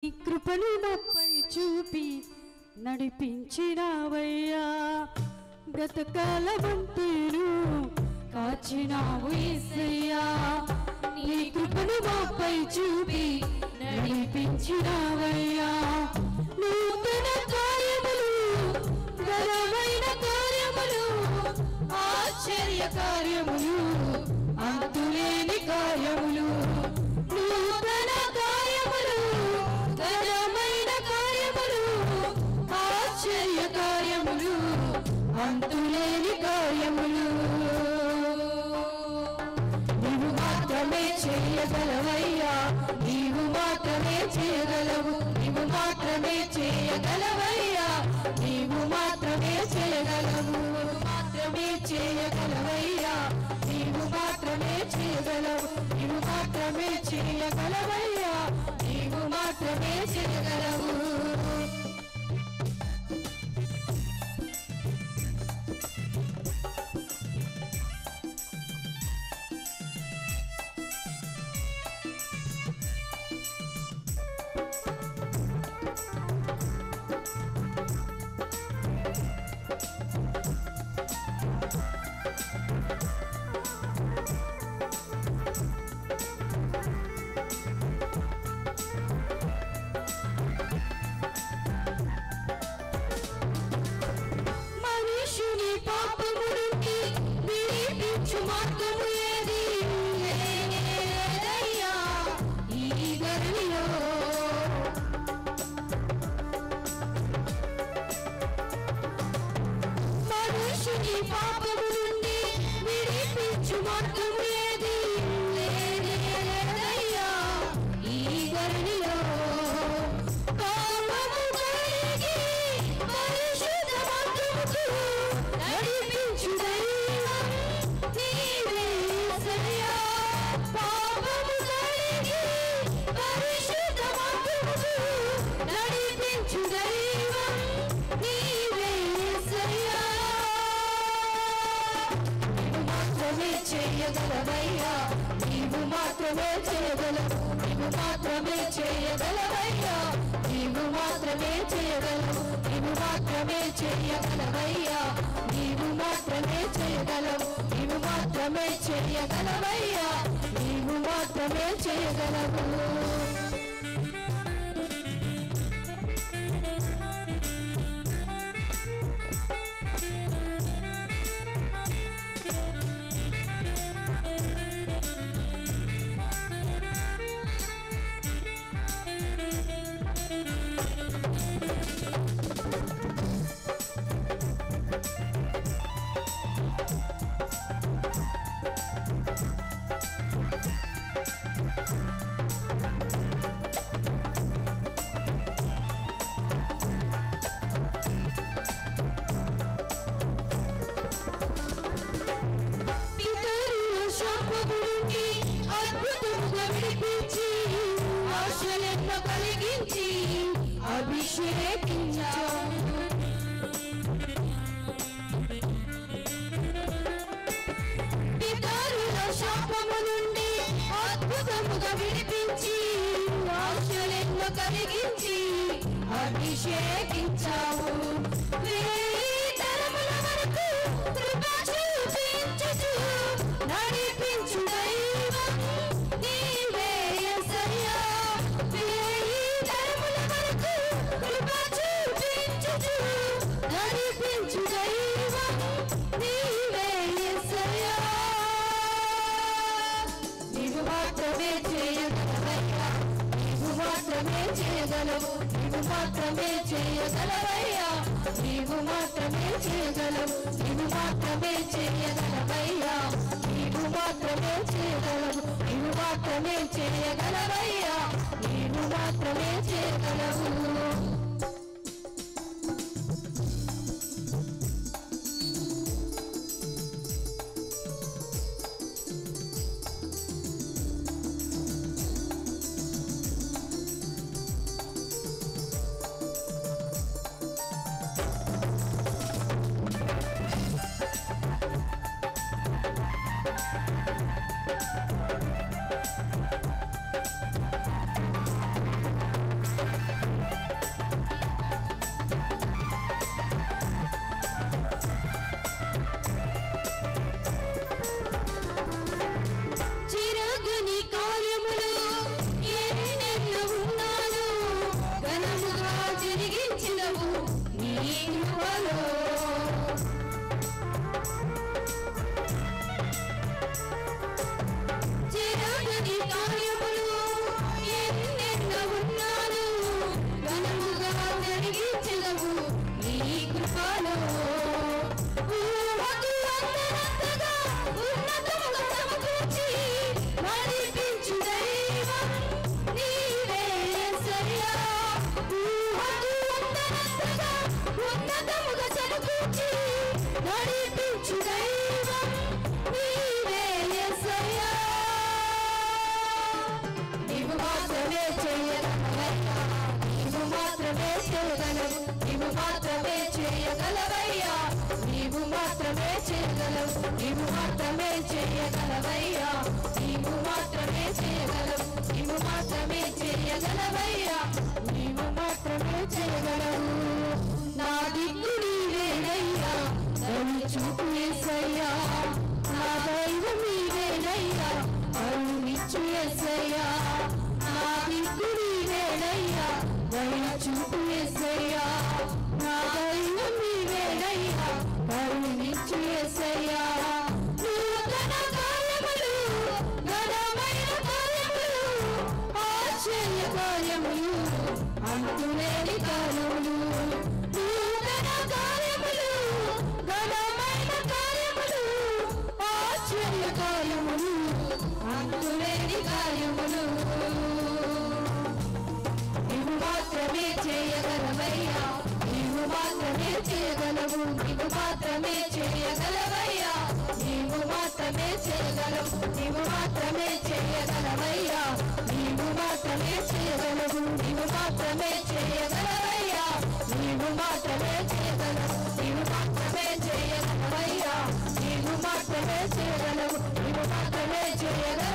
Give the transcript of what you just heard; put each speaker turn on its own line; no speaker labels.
నీ కృపను నాపై చూపి నడిపించినావయ్యా, గతకాలమంతేను కాచినావు యేసయ్యా. నీ కృపను నాపై చూపి నడిపించినావయ్యా, నూతన కార్యములు, ఘనమైన కార్యములు, ఆశ్చర్య కార్యములు, అంతులేని కార్యములు, నూతన కార్యములు, ఘనమైన కార్యములు, ఆశ్చర్య కార్యములు, అంతులేని కార్యములు. నీవు మాత్రమే చేయగలవయ్యా, నీవు మాత్రమే చేయగలవు, నీవు మాత్రమే చేయగలవయ్యా, నీవు మాత్రమే చేయగలవు, మాత్రమే చేయగలవయ్యా, నీవు మాత్రమే చేయగలవు, నీవు మాత్రమే చేయగలవయ్యా, నీవు మాత్రమే చేయగలవు. నీవు మాత్రమే చేయగలవు, నీవు మాత్రమే చేయగలవయ్యా, నీవు మాత్రమే చేయగలవు, నీవు మాత్రమే చేయగలవయ్యా, నీవు మాత్రమే చేయగలవు, నీవు మాత్రమే చేయగలవయ్యా, నీవు మాత్రమే చేయగలవు. అభిషేకించావు, తరముల వరకు కృప చూపించుచు నడిపించు దైవం నీవే యేసయ్యా. తరముల వరకు కృప చూపించుచు నడిపించు దైవం నీవే యేసయ్యా. నీవు మాత్రమే చేయగలవయ్యా, నీవు మాత్రమే చేయగలవు, నీవు మాత్రమే చేయగలవయ్యా, నీవు మాత్రమే చేయగలవు, నీవు మాత్రమే చేయగలవయ్యా, నీవు మాత్రమే చేయగలవు, నీవు మాత్రమే చేయగలవయ్యా, నీవు మాత్రమే చేయగలవు. యెహోవాలో జరగని కార్యములు ఎన్నెన్నో ఉన్నాను ఘనముగా జరిగించెదవు నీ కృపలో ఊహకు అందనంతగా ఉన్నతముగా సమకూర్చి నడిపించు దైవం నీవే యేసయ్యా ఊహకు అందనంతగా ఉన్నతముగా సమకూర్చి నడిపించు దైవం నీవే యేసయ్యా నీవు మాత్రమే చేయగలవయ్యా నీవు మాత్రమే చేయగలవు నీవు మాత్రమే చేయగలవయ్యా నీవు మాత్రమే చేయగలవు నీవు మాత్రమే చేయగలవయ్యా నీవు మాత్రమే చేయగలవు నీవు మాత్రమే చేయగలవయ్యా నీవు మాత్రమే చేయగలవు నా దిక్కు నీవేనయ్యా నన్ను చూపు యేసయ్యా నా దైవం నీవేనయ్యా కరుణించు యేసయ్యా నా దిక్కు నీవేనయ్యా దయ చూపు యేసయ్యా నా దైవం నీవేనయ్యా కరుణించు యేసయ్యా నూతన కార్యములు ఘనమైన కార్యములు ఆశ్చర్య కార్యములు అంతులేని కార్యములు నూతన కార్యములు ఘనమైన కార్యములు ఆశ్చర్య కార్యములు అంతులేని కార్యములు నీవు మాత్రమే చేయగలవయ్యా నీవు మాత్రమే చేయగలవు నీవు మాత్రమే చేయగలవయ్యా నీవు మాత్రమే చేయగలవు నీవు మాత్రమే చేయగలవయ్యా నీవు మాత్రమే చేయగలవు నీవు మాత్రమే చేయగలవయ్యా నీవు మాత్రమే చేయగలవు నీవు మాత్రమే చేయగలవయ్యా నీవు మాత్రమే చేయగలవు నీవు మాత్రమే చేయగలవు